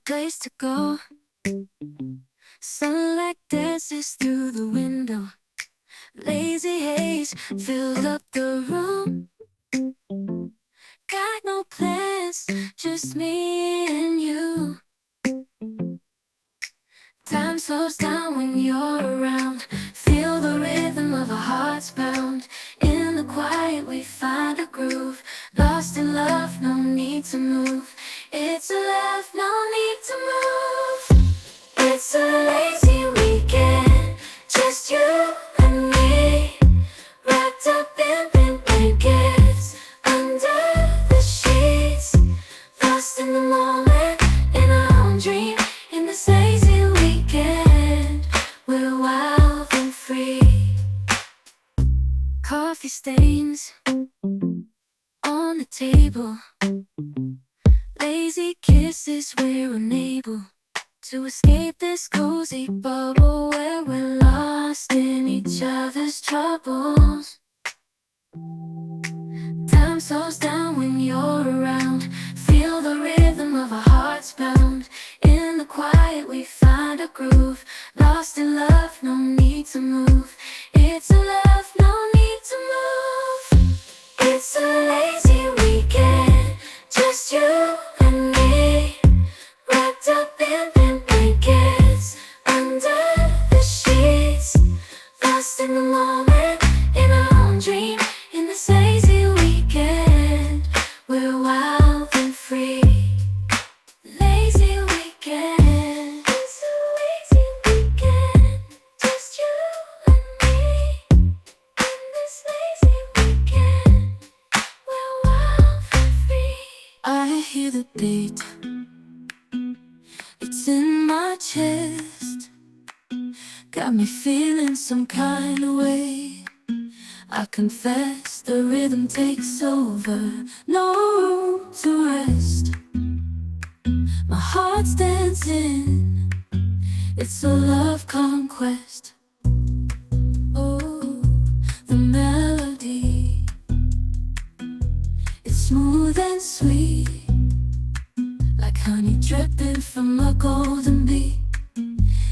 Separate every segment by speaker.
Speaker 1: place to go. Sunlight dances through the window. Lazy haze fills up the room. Got no plans, just me and you. Time slows down when you're around. Feel the rhythm of our hearts pound. In the quiet we find a groove. Lost in love, no need to move. It's a love, no need to move. It's a lazy weekend, just you and me. Wrapped up in pink blankets, under the sheets. Lost in the moment, in our own dream. In this lazy weekend, we're wild and free. Coffee stains on the table. Lazy kisses, we're unable to escape this cozy bubble where we're lost in each other's troubles. Time slows down when you're around. Feel the rhythm of our hearts pound. In the quiet we find a groove. Lost in love, no need to move. It's a love, no need to move. It's a lazy weekend, just you and me. Wrapped up in pink blankets, under the sheets. Lost in the moment, in our own dream. In this lazy weekend, we're wild and free. Lazy weekend, it's a lazy weekend, just you and me. In this lazy weekend, we're wild and free. I hear the beat, it's in my chest. Got me feeling some kind of way. I confess the rhythm takes over. No room to rest. My heart's dancing. It's a love conquest. Oh, the melody, it's smooth and sweet, like honey dripping from a golden bee.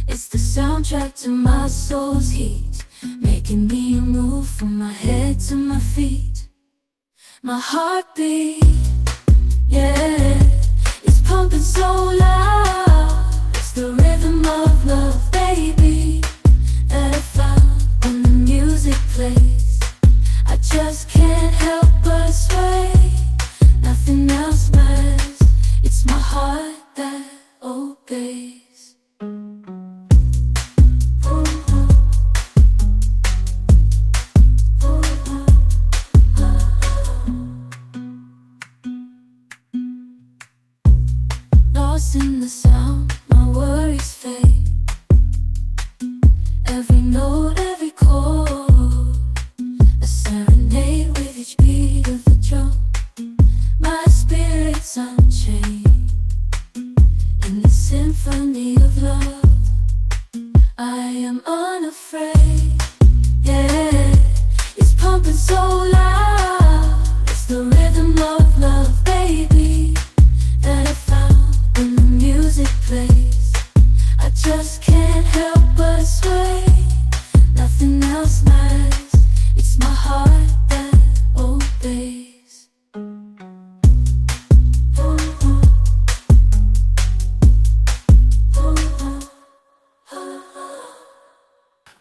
Speaker 1: It's the soundtrack to my soul's heat, making me move from my head to my feet. My heartbeat, yeah, it's pumping so loud. It's the rhythm of love, baby, that I found when the music plays. I just can't help but sway. Nothing else matters. It's my heart that obeys. Lost in the sound, my worries fade. Every note, every chord, a serenade with each beat of the drum. My spirit's unchained in the symphony of love. I am unafraid, yeah, it's pumping so loud. It's the rhythm of love, baby, that I found when the music plays. I just can't help but sway. Nothing else matters. It's my heart that obeys.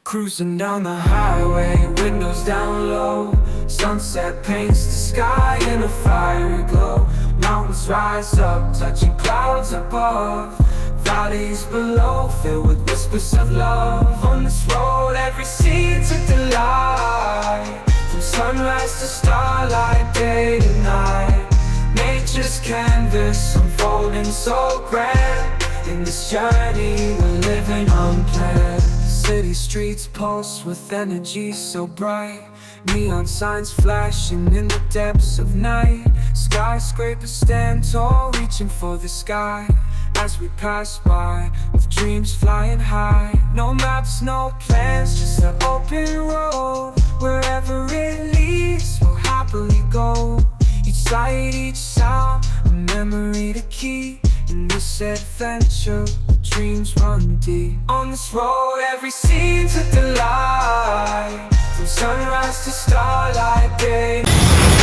Speaker 2: Cruising down the highway, windows down low. Sunset paints the sky in a fiery glow. Mountains rise up, touching clouds above. Valleys below, filled with whispers of love. On this road, every seed's a delight. From sunrise to starlight, day to night. Nature's canvas unfolding so grand. In this journey, we're living unplanned. City streets pulse with energy so bright. Neon signs flashing in the depths of night. Skyscrapers stand tall, reaching for the sky. As we pass by, with dreams flying high. No maps, no plans, just an open road. Wherever it leads, we'll happily go. Each sight, each sound, a memory to keep. In this adventure, dreams run deep. On this road, every scene's a delight. From sunrise to starlight, babe.